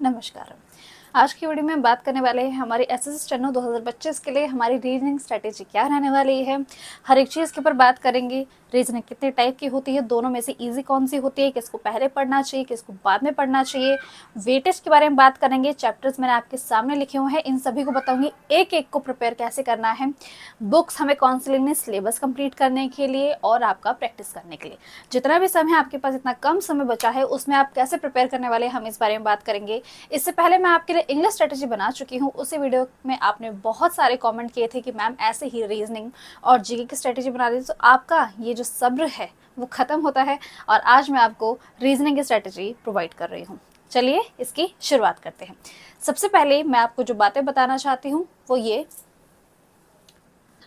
नमस्कार। आज की वीडियो में बात करने वाले हैं हमारी एसएससी स्टेनो 2025 के लिए हमारी रीजनिंग स्ट्रेटेजी क्या रहने वाली है। हर एक चीज़ के ऊपर बात करेंगे। रीजनिंग कितने टाइप की होती है, दोनों में से इजी कौन सी होती है, किसको पहले पढ़ना चाहिए, किसको बाद में पढ़ना चाहिए। वेटेज के बारे में बात करेंगे। चैप्टर्स मैंने आपके सामने लिखे हुए हैं, इन सभी को बताऊंगी एक एक को प्रिपेयर कैसे करना है। बुक्स हमें कौन सी लेनी, सिलेबस कंप्लीट करने के लिए और आपका प्रैक्टिस करने के लिए। जितना भी समय आपके पास, इतना कम समय बचा है, उसमें आप कैसे प्रिपेयर करने वाले हैं, हम इस बारे में बात करेंगे। इससे पहले मैं आपके लिए इंग्लिश स्ट्रेटेजी बना चुकी हूँ। उसी वीडियो में आपने बहुत सारे कमेंट किए थे कि मैम ऐसे ही रीजनिंग और जीके की स्ट्रेटेजी बना दी, तो आपका ये जो सब्र है वो ख़त्म होता है और आज मैं आपको रीजनिंग की स्ट्रेटेजी प्रोवाइड कर रही हूँ। चलिए इसकी शुरुआत करते हैं। सबसे पहले मैं आपको जो बातें बताना चाहती हूँ वो ये,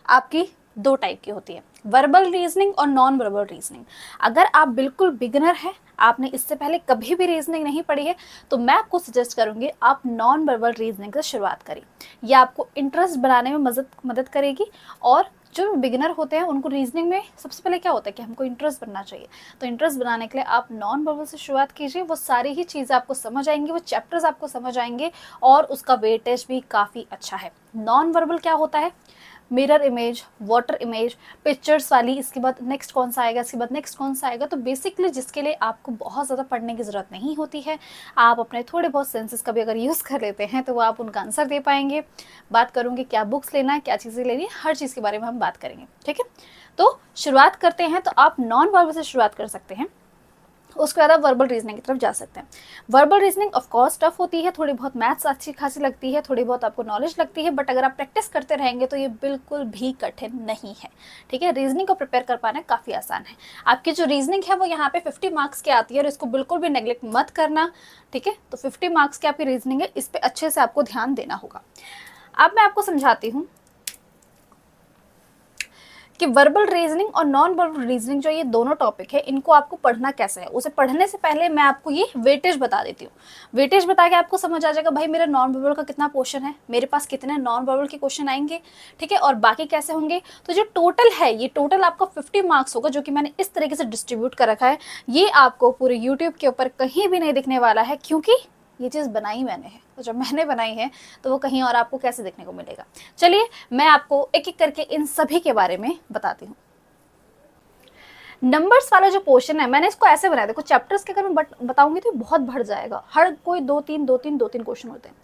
आपकी दो टाइप की होती है, वर्बल रीजनिंग और नॉन वर्बल रीजनिंग। अगर आप बिल्कुल बिगिनर हैं, आपने इससे पहले कभी भी रीजनिंग नहीं पढ़ी है, तो मैं आपको सजेस्ट करूंगी आप नॉन वर्बल रीजनिंग से शुरुआत करें। यह आपको इंटरेस्ट बनाने में मदद करेगी। और जो बिगिनर होते हैं उनको रीजनिंग में सबसे पहले क्या होता है कि हमको इंटरेस्ट बनना चाहिए, तो इंटरेस्ट बनाने के लिए आप नॉन वर्बल से शुरुआत कीजिए। वो सारी ही चीज़ें आपको समझ आएंगी, वो चैप्टर्स आपको समझ आएंगे और उसका वेटेज भी काफ़ी अच्छा है। नॉन वर्बल क्या होता है, mirror image, water image, pictures वाली, इसके बाद नेक्स्ट कौन सा आएगा, इसके बाद नेक्स्ट कौन सा आएगा। तो बेसिकली जिसके लिए आपको बहुत ज़्यादा पढ़ने की ज़रूरत नहीं होती है, आप अपने थोड़े बहुत सेंसेस का भी अगर यूज़ कर लेते हैं तो वो आप उनका आंसर दे पाएंगे। बात करूँगी क्या बुक्स लेना है, क्या चीज़ें लेनी है, हर चीज़ के बारे में हम बात करेंगे। ठीक है, तो शुरुआत करते हैं। तो आप नॉन वर्बल से शुरुआत कर सकते हैं, उसके बाद आप वर्बल रीजनिंग की तरफ जा सकते हैं। Verbal reasoning of course tough होती है, थोड़ी बहुत मैथ्स अच्छी खासी लगती है, थोड़ी बहुत आपको नॉलेज लगती है, बट अगर आप प्रैक्टिस करते रहेंगे तो ये बिल्कुल भी कठिन नहीं है। ठीक है, रीजनिंग को प्रिपेयर कर पाना काफ़ी आसान है। आपकी जो रीजनिंग है वो यहाँ पे 50 मार्क्स की आती है और इसको बिल्कुल भी नेग्लेक्ट मत करना। ठीक है, तो 50 मार्क्स की आपकी रीजनिंग है, इस पर अच्छे से आपको ध्यान देना होगा। अब मैं आपको समझाती हूँ कि वर्बल रीजनिंग और नॉन वर्बल रीजनिंग जो ये दोनों टॉपिक है, इनको आपको पढ़ना कैसे है। उसे पढ़ने से पहले मैं आपको ये वेटेज बता देती हूँ। वेटेज बता के आपको समझ आ जाएगा भाई मेरा नॉन वर्बल का कितना पोर्शन है, मेरे पास कितने नॉन वर्बल के क्वेश्चन आएंगे, ठीक है, और बाकी कैसे होंगे। तो जो टोटल है, ये टोटल आपका 50 मार्क्स होगा, जो कि मैंने इस तरीके से डिस्ट्रीब्यूट कर रखा है। ये आपको पूरे यूट्यूब के ऊपर कहीं भी नहीं दिखने वाला है, क्योंकि ये चीज़ बनाई मैंने है। तो जब मैंने बनाई है तो वो कहीं और आपको कैसे देखने को मिलेगा। चलिए मैं आपको एक एक करके इन सभी के बारे में बताती हूँ। नंबर्स वाला जो पोर्शन है, मैंने इसको ऐसे बनाया, देखो चैप्टर्स के अगर मैं बताऊंगी तो बहुत बढ़ जाएगा, हर कोई दो तीन क्वेश्चन होते हैं।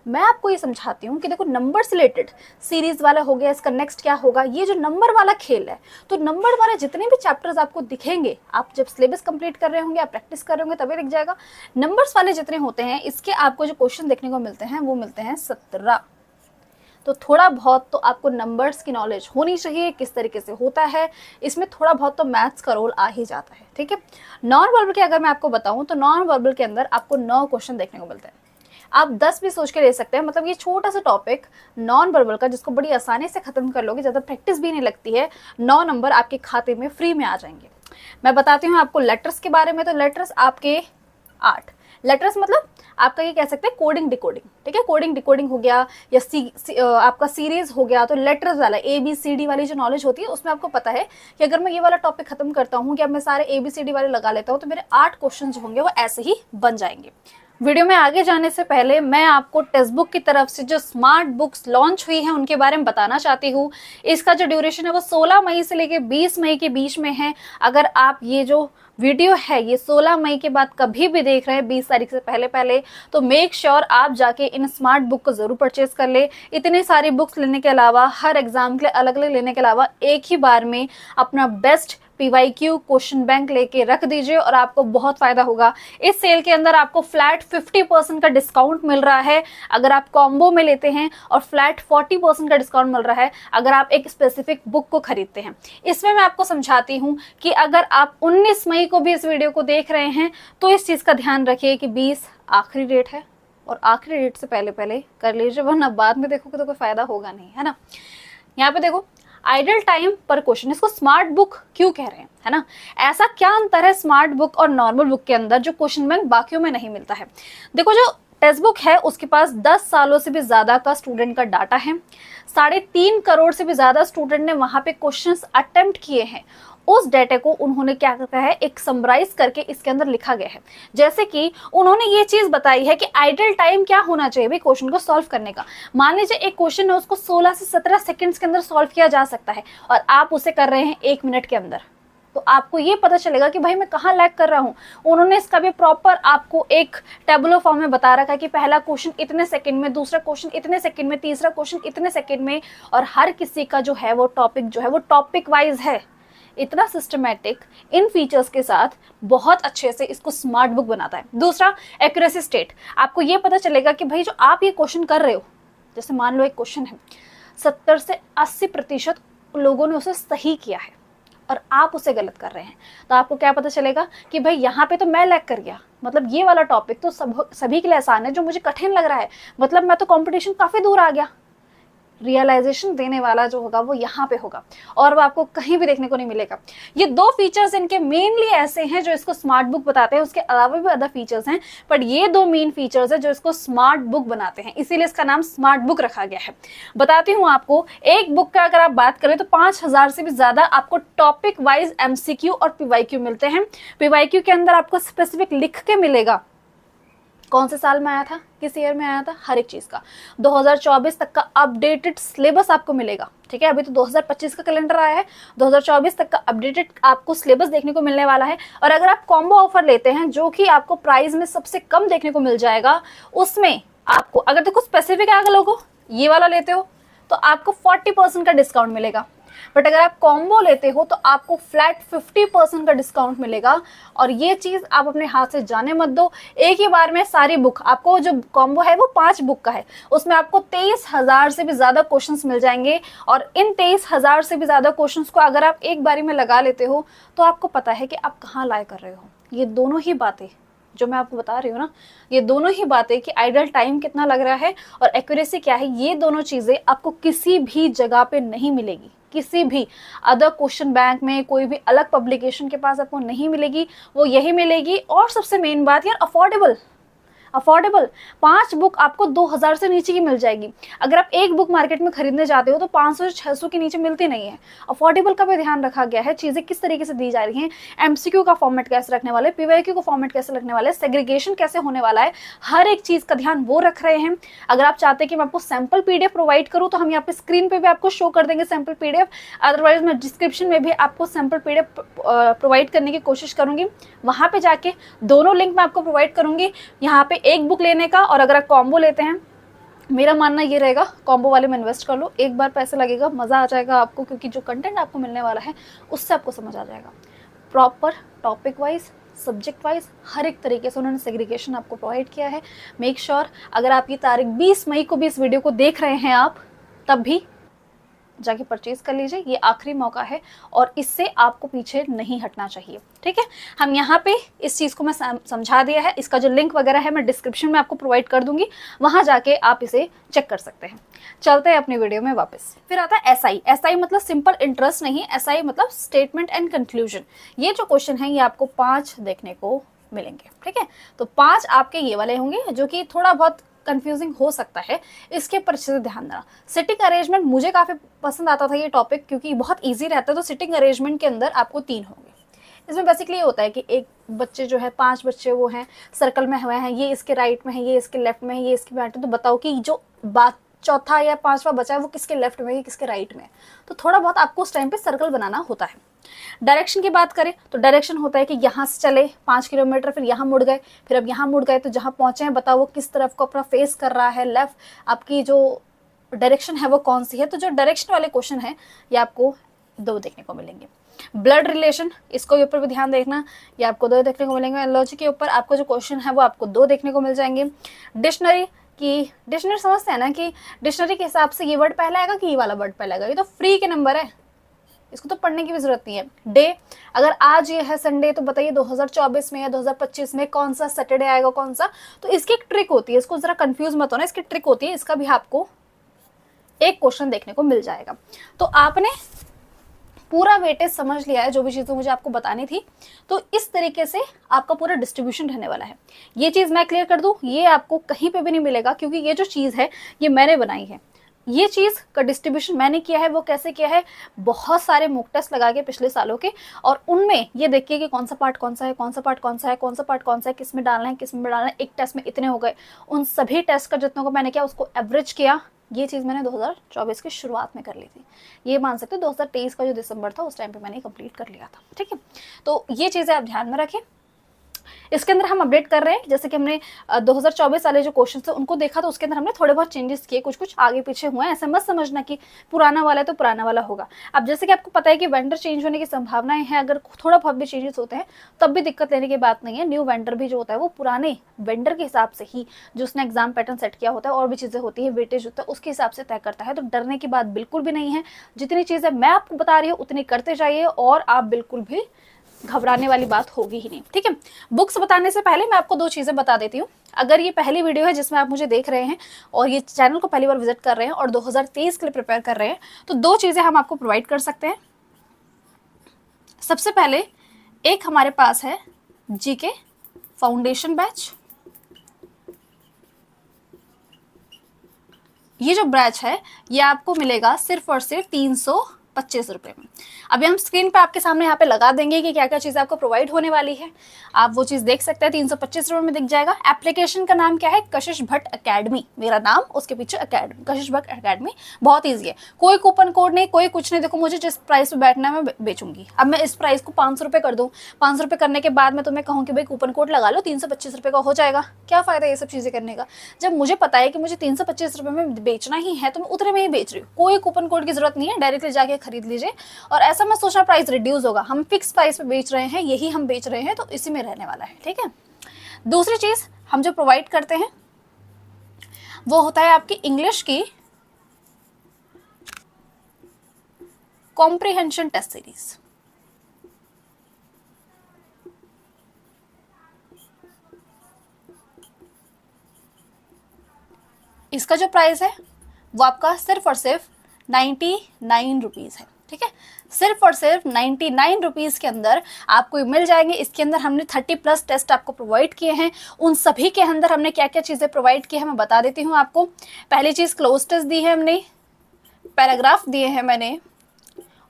मैं आपको ये समझाती हूँ कि देखो नंबर से रिलेटेड सीरीज वाला हो गया, इसका नेक्स्ट क्या होगा, ये जो नंबर वाला खेल है, तो नंबर वाले जितने भी चैप्टर्स आपको दिखेंगे, आप जब सिलेबस कंप्लीट कर रहे होंगे, आप प्रैक्टिस कर रहे होंगे तभी दिख जाएगा। नंबर्स वाले जितने होते हैं, इसके आपको जो क्वेश्चन देखने को मिलते हैं वो मिलते हैं 17। तो थोड़ा बहुत तो आपको नंबर्स की नॉलेज होनी चाहिए, किस तरीके से होता है, इसमें थोड़ा बहुत तो मैथ्स का रोल आ ही जाता है। ठीक है, नॉन वर्बल के अगर मैं आपको बताऊं तो नॉन वर्बल के अंदर आपको 9 क्वेश्चन देखने को मिलते हैं। आप 10 भी सोच के ले सकते हैं। मतलब ये छोटा सा टॉपिक नॉन वर्बल का, जिसको बड़ी आसानी से खत्म कर लोगे, ज़्यादा प्रैक्टिस भी नहीं लगती है, 9 नंबर आपके खाते में फ्री में आ जाएंगे। मैं बताती हूँ आपको लेटर्स के बारे में। तो लेटर्स आपके 8 लेटर्स, मतलब आपका ये कह सकते हैं कोडिंग डिकोडिंग। ठीक है, कोडिंग डिकोडिंग हो गया या आपका सीरीज हो गया। तो लेटर्स वाला ABCD वाली जो नॉलेज होती है, उसमें आपको पता है कि अगर मैं ये वाला टॉपिक खत्म करता हूँ, कि अब मैं सारे ABCD वाले लगा लेता हूँ, तो मेरे 8 क्वेश्चन जो होंगे वो ऐसे ही बन जाएंगे। वीडियो में आगे जाने से पहले मैं आपको टेक्स्ट बुक की तरफ से जो स्मार्ट बुक्स लॉन्च हुई हैं उनके बारे में बताना चाहती हूँ। इसका जो ड्यूरेशन है वो 16 मई से लेकर 20 मई के बीच में है। अगर आप ये जो वीडियो है ये 16 मई के बाद कभी भी देख रहे हैं, 20 तारीख से पहले, तो मेक श्योर आप जाके इन स्मार्ट बुक को जरूर परचेज कर ले। इतनी सारी बुक्स लेने के अलावा, हर एग्जाम के लिए अलग अलग लेने के अलावा, एक ही बार में अपना बेस्ट PYQ क्वेश्चन बैंक लेके रख दीजिए और आपको बहुत फायदा होगा। इस सेल के अंदर आपको फ्लैट 50% का डिस्काउंट मिल रहा है अगर आप कॉम्बो में लेते हैं, और फ्लैट 40% का डिस्काउंट मिल रहा है अगर आप एक स्पेसिफिक बुक को खरीदते हैं। इसमें मैं आपको समझाती हूँ कि अगर आप 19 मई को भी इस वीडियो को देख रहे हैं तो इस चीज़ का ध्यान रखिए कि 20 आखिरी डेट है, और आखिरी डेट से पहले कर लीजिए, वरना बाद में देखोगे तो कोई फायदा होगा नहीं, है ना। यहाँ पे देखो आइडल टाइम पर क्वेश्चन, इसको स्मार्ट बुक क्यों कह रहे हैं, है ना। ऐसा क्या अंतर है स्मार्ट बुक और नॉर्मल बुक के अंदर जो क्वेश्चन बैंक बाकियों में नहीं मिलता है। देखो जो टेक्स्ट बुक है उसके पास 10 सालों से भी ज्यादा का स्टूडेंट का डाटा है, 3.5 करोड़ से भी ज्यादा स्टूडेंट ने वहां पे क्वेश्चंस अटेम्प्ट किए हैं, उस डाटा को उन्होंने क्या करता है, एक समराइज करके इसके अंदर लिखा गया है। जैसे कि उन्होंने ये चीज बताई है कि आइडल टाइम क्या होना चाहिए भाई क्वेश्चन को सॉल्व करने का। मान लीजिए एक क्वेश्चन है, उसको 16 से 17 सेकंड्स के अंदर सॉल्व किया जा सकता है और आप उसे कर रहे हैं 1 मिनट के अंदर, तो आपको ये पता चलेगा कि भाई मैं कहाँ लैग कर रहा हूँ। उन्होंने इसका भी प्रॉपर आपको एक टेबुलर फॉर्म में बता रखा है कि पहला क्वेश्चन इतने सेकंड में, दूसरा क्वेश्चन इतने सेकंड में, तीसरा क्वेश्चन इतने सेकंड में, और हर किसी का जो है वो टॉपिक जो है वो टॉपिक वाइज है। इतना सिस्टमैटिक इन फीचर्स के साथ बहुत अच्छे से इसको स्मार्ट बुक बनाता है। दूसरा, एक्यूरेसी स्टेट। आपको ये पता चलेगा कि भाई जो आप ये क्वेश्चन कर रहे हो, जैसे मान लो एक क्वेश्चन है, 70 से 80% लोगों ने उसे सही किया है और आप उसे गलत कर रहे हैं, तो आपको क्या पता चलेगा कि भाई यहाँ पे तो मैं लैग कर गया, मतलब ये वाला टॉपिक तो सभी के लिए आसान है, जो मुझे कठिन लग रहा है, मतलब मैं तो कंपटीशन काफ़ी दूर आ गया। रियलाइजेशन देने वाला जो होगा वो यहाँ पे होगा और वो आपको कहीं भी देखने को नहीं मिलेगा। ये 2 फीचर्स इनके मेनली ऐसे हैं जो इसको स्मार्ट बुक बताते हैं, उसके अलावा भी अदर फीचर्स हैं, पर ये 2 मेन फीचर्स हैं जो इसको स्मार्ट बुक बनाते हैं, इसीलिए इसका नाम स्मार्ट बुक रखा गया है। बताती हूँ आपको, एक बुक का अगर आप बात करें तो 5000 से भी ज्यादा आपको टॉपिक वाइज MCQ और PYQ मिलते हैं। PYQ के अंदर आपको स्पेसिफिक लिख के मिलेगा कौन से साल में आया था, किस ईयर में आया था, हर एक चीज का 2024 तक का अपडेटेड सिलेबस आपको मिलेगा। ठीक है, अभी तो 2025 का कैलेंडर आया है, 2024 तक का अपडेटेड आपको सिलेबस देखने को मिलने वाला है। और अगर आप कॉम्बो ऑफर लेते हैं जो कि आपको प्राइस में सबसे कम देखने को मिल जाएगा, उसमें आपको अगर देखो स्पेसिफिक अगर लोगों ये वाला लेते हो तो आपको 40% का डिस्काउंट मिलेगा, बट अगर आप कॉम्बो लेते हो तो आपको फ्लैट 50% का डिस्काउंट मिलेगा। और ये चीज आप अपने हाथ से जाने मत दो, एक ही बार में सारी बुक, आपको जो कॉम्बो है वो 5 बुक का है, उसमें आपको 23,000 से भी ज्यादा क्वेश्चंस मिल जाएंगे। और इन 23,000 से भी ज्यादा क्वेश्चंस को अगर आप एक बारी में लगा लेते हो तो आपको पता है कि आप कहाँ लाए कर रहे हो। ये दोनों ही बातें जो मैं आपको बता रही हूँ ना, ये दोनों ही बातें कि आइडल टाइम कितना लग रहा है और एक्यूरेसी क्या है, ये दोनों चीजें आपको किसी भी जगह पे नहीं मिलेगी, किसी भी अदर क्वेश्चन बैंक में, कोई भी अलग पब्लिकेशन के पास आपको नहीं मिलेगी, वो यही मिलेगी। और सबसे मेन बात यार, अफोर्डेबल। 5 बुक आपको 2000 से नीचे की मिल जाएगी। अगर आप एक बुक मार्केट में खरीदने जाते हो तो 500 से 600 के नीचे मिलती नहीं है। अफोर्डेबल का भी ध्यान रखा गया है, चीजें किस तरीके से दी जा रही हैं, MCQ का फॉर्मेट कैसे रखने वाले, PYQ का फॉर्मेट कैसे रखने वाले, सेग्रीगेशन कैसे होने वाला है, हर एक चीज का ध्यान वो रख रहे हैं। अगर आप चाहते हैं कि मैं आपको सैंपल PDF प्रोवाइड करूँ तो हम यहाँ पे स्क्रीन पे भी आपको शो कर देंगे सैंपल PDF, अदरवाइज मैं डिस्क्रिप्शन में भी आपको सैंपल PDF प्रोवाइड करने की कोशिश करूंगी। वहां पे जाके दोनों लिंक मैं आपको प्रोवाइड करूंगी, यहाँ पे एक बुक लेने का, और अगर आप कॉम्बो लेते हैं, मेरा मानना ये रहेगा कॉम्बो वाले में इन्वेस्ट कर लो, एक बार पैसे लगेगा, मजा आ जाएगा आपको, क्योंकि जो कंटेंट आपको मिलने वाला है उससे आपको समझ आ जाएगा। Proper topic wise, subject wise, हर एक तरीके से उन्होंने सेग्रीगेशन आपको प्रोवाइड किया है। मेक श्योर अगर आपकी तारीख 20 मई को भी इस वीडियो को देख रहे हैं आप, तब भी जाके परचेज कर लीजिए, ये आखिरी मौका है और इससे आपको पीछे नहीं हटना चाहिए। ठीक है, हम यहाँ पे इस चीज़ को मैं समझा दिया है, इसका जो लिंक वगैरह है मैं डिस्क्रिप्शन में आपको प्रोवाइड कर दूंगी, वहां जाके आप इसे चेक कर सकते हैं। चलते हैं अपनी वीडियो में वापस। फिर आता है SI मतलब सिंपल इंटरेस्ट नहीं, SI मतलब स्टेटमेंट एंड कंक्लूजन। ये जो क्वेश्चन है ये आपको 5 देखने को मिलेंगे। ठीक है, तो 5 आपके ये वाले होंगे जो कि थोड़ा बहुत कंफ्यूजिंग हो सकता है, इसके पर अच्छे से ध्यान देना। सिटिंग अरेंजमेंट मुझे काफी पसंद आता था ये टॉपिक, क्योंकि बहुत इजी रहता है। तो सिटिंग अरेंजमेंट के अंदर आपको 3 होंगे। इसमें बेसिकली ये होता है कि एक बच्चे जो है, 5 बच्चे वो हैं सर्कल में हुए हैं, ये इसके राइट में है, ये इसके लेफ्ट में है, ये इसके बैठ है, तो बताओ कि जो बात चौथा या 5वां बचा है वो किसके लेफ्ट में है, किसके राइट में है। तो थोड़ा बहुत आपको उस टाइम पे सर्कल बनाना होता है। डायरेक्शन की बात करें तो डायरेक्शन होता है कि यहाँ से चले 5 किलोमीटर, फिर यहाँ मुड़ गए, फिर अब यहाँ मुड़ गए, तो जहाँ पहुंचे हैं बताओ वो किस तरफ को अपना फेस कर रहा है, लेफ्ट आपकी जो डायरेक्शन है वो कौन सी है। तो जो डायरेक्शन वाले क्वेश्चन है ये आपको 2 देखने को मिलेंगे। ब्लड रिलेशन, इसको के ऊपर भी ध्यान देखना, ये आपको 2 देखने को मिलेंगे। एनालॉजी के ऊपर आपको जो क्वेश्चन है वो आपको 2 देखने को मिल जाएंगे। डिक्शनरी की, डिक्शनरी समझते हैं ना कि डिक्शनरी के हिसाब से ये वर्ड पहले आएगा कि ये वाला वर्ड पहले आएगा, ये तो फ्री के नंबर है, इसको तो पढ़ने की भी जरूरत नहीं है। डे, अगर आज ये है संडे तो बताइए 2024 में या 2025 में कौन सा सैटरडे आएगा, कौन सा। तो इसकी एक ट्रिक होती है, इसको जरा कंफ्यूज मत होना, इसकी ट्रिक होती है, इसका भी आपको एक क्वेश्चन देखने को मिल जाएगा। तो आपने पूरा वेटेज समझ लिया है, जो भी चीजें मुझे आपको बतानी थी। तो इस तरीके से आपका पूरा डिस्ट्रीब्यूशन रहने वाला है। ये चीज मैं क्लियर कर दूं, ये आपको कहीं पे भी नहीं मिलेगा, क्योंकि ये जो चीज है ये मैंने बनाई है। ये चीज़ का डिस्ट्रीब्यूशन मैंने किया है, वो कैसे किया है, बहुत सारे मॉक टेस्ट लगा के पिछले सालों के, और उनमें ये देखिए कि कौन सा पार्ट कौन सा है, कौन सा पार्ट कौन सा है, कौन सा पार्ट कौन सा है, किस में डालना है, किस में डालना है, एक टेस्ट में इतने हो गए। उन सभी टेस्ट का जितनों को मैंने किया उसको एवरेज किया। ये चीज़ मैंने 2024 की शुरुआत में कर ली थी, ये मान सकते हो 2023 का जो दिसंबर था उस टाइम पे मैंने कंप्लीट कर लिया था। ठीक है, तो ये चीज़ें आप ध्यान में रखें। इसके अंदर हम अपडेट कर रहे हैं, जैसे कि हमने 2024 वाले जो क्वेश्चन थे उनको देखा तो उसके अंदर हमने थोड़े बहुत चेंजेस किए, कुछ कुछ आगे पीछे हुए हैं। ऐसा मत समझना कि पुराना वाला है तो पुराना वाला होगा। अब जैसे कि आपको पता है कि वेंडर चेंज होने की संभावनाएं हैं, अगर थोड़ा बहुत भी चेंजेस होते हैं तब भी दिक्कत लेने की बात नहीं है। न्यू वेंडर भी जो होता है वो पुराने वेंडर के हिसाब से ही, जो उसने एग्जाम पैटर्न सेट किया होता है और भी चीज़ें होती है, वेटेज होता है, उसके हिसाब से तय करता है। तो डरने की बात बिल्कुल भी नहीं है, जितनी चीज़ें मैं आपको बता रही हूँ उतनी करते जाइए और आप बिल्कुल भी घबराने वाली बात होगी ही नहीं। ठीक है, बुक्स बताने से पहले मैं आपको दो चीज़ें बता देती हूँ। अगर ये पहली वीडियो है जिसमें आप मुझे देख रहे हैं और ये चैनल को पहली बार विजिट कर रहे हैं और 2023 के लिए प्रिपेयर कर रहे हैं, तो दो चीज़ें हम आपको प्रोवाइड कर सकते हैं। सबसे पहले एक हमारे पास है जीके फाउंडेशन बैच। ये जो बैच है ये आपको मिलेगा सिर्फ और सिर्फ 325 रुपये में। अभी हम स्क्रीन पे आपके सामने यहाँ पे लगा देंगे कि क्या क्या चीज़ आपको प्रोवाइड होने वाली है, आप वो चीज़ देख सकते हैं। 325 रुपये में दिख जाएगा। एप्लीकेशन का नाम क्या है, कशिश भट्ट अकेडमी, मेरा नाम उसके पीछे अकेडमी, कशिश भट्ट अकेडमी। बहुत ईजी है, कोई कूपन कोड नहीं, कोई कुछ नहीं। देखो मुझे जिस प्राइस पे बैठना है मैं बेचूंगी। अब मैं इस प्राइस को 500 रुपये कर दूँ, 500 रुपये करने के बाद मैं तुम्हें कहूँ कि भाई कूपन कोड लगा लो, 325 रुपये का हो जाएगा, क्या फ़ायदा ये सब चीज़ें करने का। जब मुझे पता है कि मुझे 325 रुपये में बेचना ही है तो मैं उतने में ही बेच रही हूँ। कोई कूपन कोड की जरूरत नहीं है, डायरेक्टली जाके खरीद लीजिए। और ऐसा मैं सोचा प्राइस रिड्यूस होगा, हम फिक्स प्राइस पे बेच रहे हैं, यही हम बेच रहे हैं तो इसी में रहने वाला है। ठीक है, दूसरी चीज हम जो प्रोवाइड करते हैं वो होता है आपकी इंग्लिश की कॉम्प्रिहेंशन टेस्ट सीरीज। इसका जो प्राइस है वो आपका सिर्फ और सिर्फ 99 रुपीज़ है। ठीक है, सिर्फ और सिर्फ 99 रुपीज़ के अंदर आपको मिल जाएंगे। इसके अंदर हमने 30+ टेस्ट आपको प्रोवाइड किए हैं। उन सभी के अंदर हमने क्या क्या चीज़ें प्रोवाइड की है मैं बता देती हूँ आपको। पहली चीज़ क्लोज टेस्ट दी है हमने, पैराग्राफ दिए हैं मैंने,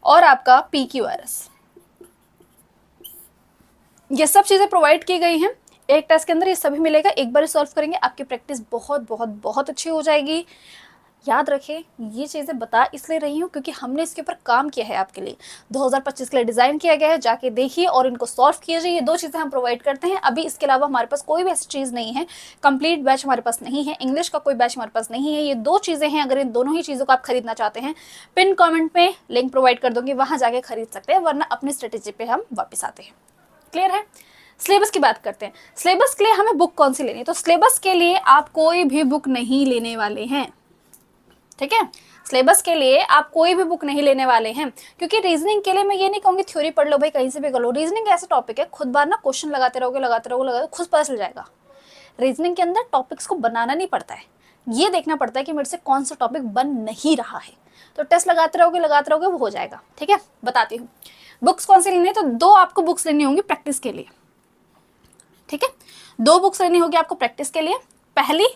और आपका PQRS, ये सब चीज़ें प्रोवाइड की गई हैं। एक टेस्ट के अंदर ये सभी मिलेगा, एक बार सॉल्व करेंगे आपकी प्रैक्टिस बहुत बहुत बहुत अच्छी हो जाएगी। याद रखें, ये चीज़ें बता इसलिए रही हूँ क्योंकि हमने इसके ऊपर काम किया है आपके लिए, 2025 के लिए डिज़ाइन किया गया है। जाके देखिए और इनको सॉल्व कीजिए। ये दो चीज़ें हम प्रोवाइड करते हैं। अभी इसके अलावा हमारे पास कोई भी ऐसी चीज़ नहीं है, कंप्लीट बैच हमारे पास नहीं है, इंग्लिश का कोई बैच हमारे पास नहीं है। ये दो चीज़ें हैं, अगर इन दोनों ही चीज़ों को आप खरीदना चाहते हैं, पिन कॉमेंट में लिंक प्रोवाइड कर दूँगी, वहाँ जाके खरीद सकते हैं, वरना अपनी स्ट्रेटेजी पर हम वापस आते हैं। क्लियर है। सिलेबस की बात करते हैं। सिलेबस के लिए हमें बुक कौन सी लेनी है, तो सिलेबस के लिए आप कोई भी बुक नहीं लेने वाले हैं। ठीक है, सिलेबस के लिए आप कोई भी बुक नहीं लेने वाले हैं, क्योंकि रीजनिंग के लिए मैं ये नहीं कहूँगी थ्योरी पढ़ लो भाई कहीं से भी कर लो। रीजनिंग ऐसा टॉपिक है, खुद बार ना क्वेश्चन लगाते रहोगे खुद पता चल जाएगा। रीजनिंग के अंदर टॉपिक्स को बनाना नहीं पड़ता है, ये देखना पड़ता है कि मेरे से कौन सा टॉपिक बन नहीं रहा है। तो टेस्ट लगाते रहोगे वो हो जाएगा। ठीक है, बताती हूँ बुक्स कौन सी लेनी है। तो दो आपको बुक्स लेनी होंगी प्रैक्टिस के लिए। ठीक है, दो बुक्स लेनी होगी आपको प्रैक्टिस के लिए। पहली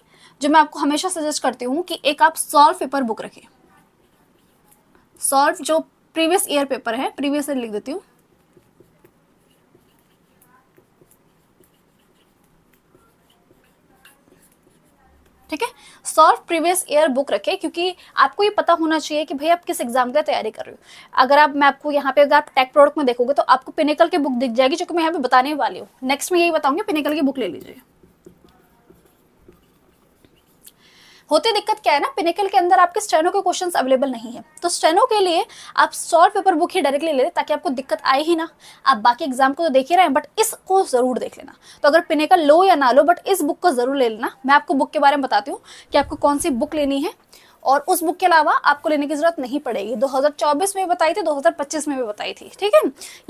जो मैं आपको हमेशा सजेस्ट करती हूँ कि एक आप सॉल्व पेपर बुक रखें। सॉल्व जो प्रीवियस ईयर पेपर है, प्रीवियस ईयर लिख देती हूँ, ठीक है, सॉल्व प्रीवियस ईयर बुक रखें, क्योंकि आपको ये पता होना चाहिए कि भाई आप किस एग्जाम की तैयारी कर रहे हो। अगर मैं आपको यहाँ पे अगर आप टेक प्रोडक्ट में देखोगे तो आपको पिनेकल की बुक दिख जाएगी, जो कि मैं यहाँ पे बताने वाली हूँ। नेक्स्ट में यही बताऊंगी, पिनेकल की बुक ले लीजिए। होती दिक्कत क्या है ना, पिनेकल के अंदर आपके स्टेनो के क्वेश्चंस अवेलेबल नहीं है, तो स्टेनो के लिए आप सॉल्व पेपर बुक ही डायरेक्टली ले लें, ताकि आपको दिक्कत आए ही ना। आप बाकी एग्जाम को तो देख ही रहे हैं, बट इसको जरूर देख लेना। तो अगर पिनेकल लो या ना लो, बट इस बुक को जरूर ले लेना। मैं आपको बुक के बारे में बताती हूँ कि आपको कौन सी बुक लेनी है, और उस बुक के अलावा आपको लेने की जरूरत नहीं पड़ेगी। 2024 में बताई थी, 2025 में भी बताई थी। ठीक है,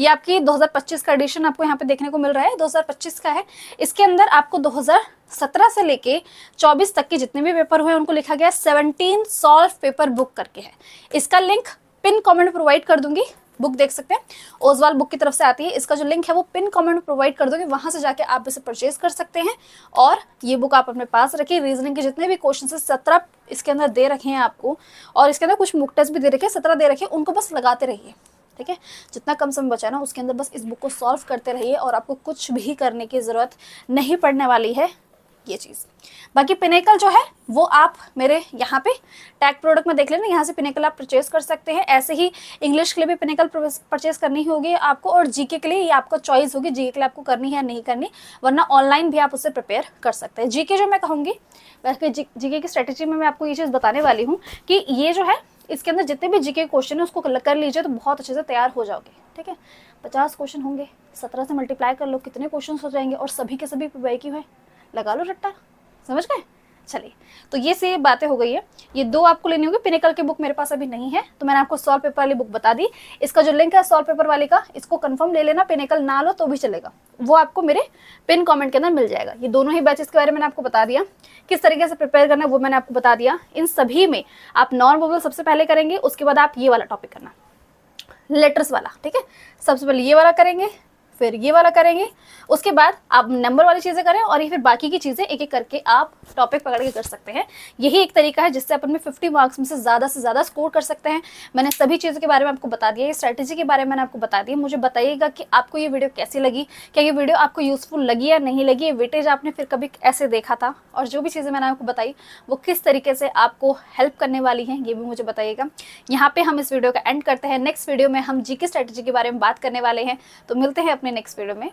ये आपकी 2025 का एडिशन आपको यहाँ पे देखने को मिल रहा है, 2025 का है। इसके अंदर आपको 2017 से लेके 24 तक के जितने भी पेपर हुए उनको लिखा गया 17 सॉल्व पेपर बुक करके है। इसका लिंक पिन कमेंट प्रोवाइड कर दूंगी, बुक देख सकते हैं, ओजवाल बुक की तरफ से आती है। इसका जो लिंक है वो पिन कमेंट में प्रोवाइड कर दोगे, वहां से जाके आप इसे परचेज कर सकते हैं। और ये बुक आप अपने पास रखिए। रीजनिंग के जितने भी क्वेश्चन है 17 इसके अंदर दे रखे हैं आपको, और इसके अंदर कुछ मुक टेस्ट भी दे रखे हैं, 17 दे रखे हैं, उनको बस लगाते रहिए, ठीक है। जितना कम समय बचा ना उसके अंदर बस इस बुक को सॉल्व करते रहिए, और आपको कुछ भी करने की ज़रूरत नहीं पड़ने वाली है ये चीज़। बाकी पिनेकल जो है वो आप मेरे यहाँ पे टैग प्रोडक्ट में देख लेना, यहाँ से पिनेकल आप परचेज कर सकते हैं। ऐसे ही इंग्लिश के लिए भी पिनेकल परचेज करनी होगी आपको, और जीके के लिए ये आपका चॉइस होगी, जीके के लिए आपको करनी है या नहीं करनी, वरना ऑनलाइन भी आप उससे प्रिपेयर कर सकते हैं। जीके जो मैं कहूँगी, वैसे जीके की स्ट्रेटेजी में मैं आपको ये चीज़ बताने वाली हूँ कि ये जो है इसके अंदर जितने भी जीके क्वेश्चन है उसको कर लीजिए तो बहुत अच्छे से तैयार हो जाओगे, ठीक है। 50 क्वेश्चन होंगे, 17 से मल्टीप्लाई कर लो, कितने क्वेश्चन हो जाएंगे, और सभी के सभी पे की है, लगा लो रट्टा, समझ गए। चलिए, तो ये से बातें हो गई है। ये 2 आपको लेनी होगी। पिनेकल की बुक मेरे पास अभी नहीं है, तो मैंने आपको सॉल्व पेपर वाली बुक बता दी। इसका जो लिंक है सॉल्व पेपर वाली का, इसको कंफर्म ले लेना, पिनेकल ना लो तो भी चलेगा, वो आपको मेरे पिन कमेंट के अंदर मिल जाएगा। ये दोनों ही बैचेस के बारे में मैंने आपको बता दिया, किस तरीके से प्रिपेयर करना है वो मैंने आपको बता दिया। इन सभी में आप नॉन वर्बल सबसे पहले करेंगे, उसके बाद आप ये वाला टॉपिक करना, लेटर्स वाला, ठीक है। सबसे पहले ये वाला करेंगे, फिर ये वाला करेंगे, उसके बाद आप नंबर वाली चीज़ें करें, और ये फिर बाकी की चीज़ें एक एक करके आप टॉपिक पकड़ के कर सकते हैं। यही एक तरीका है जिससे अपन में 50 मार्क्स में से ज़्यादा स्कोर कर सकते हैं। मैंने सभी चीज़ों के बारे में आपको बता दिया, ये स्ट्रैटेजी के बारे में मैंने आपको बता दिया। मुझे बताइएगा कि आपको ये वीडियो कैसी लगी, क्या ये वीडियो आपको यूज़फुल लगी या नहीं लगी, ये वेटेज आपने फिर कभी ऐसे देखा था, और जो भी चीज़ें मैंने आपको बताई वो किस तरीके से आपको हेल्प करने वाली हैं ये भी मुझे बताइएगा। यहाँ पे हम इस वीडियो का एंड करते हैं। नेक्स्ट वीडियो में हम जीके स्ट्रैटेजी के बारे में बात करने वाले हैं, तो मिलते हैं अपने नेक्स्ट वीडियो में।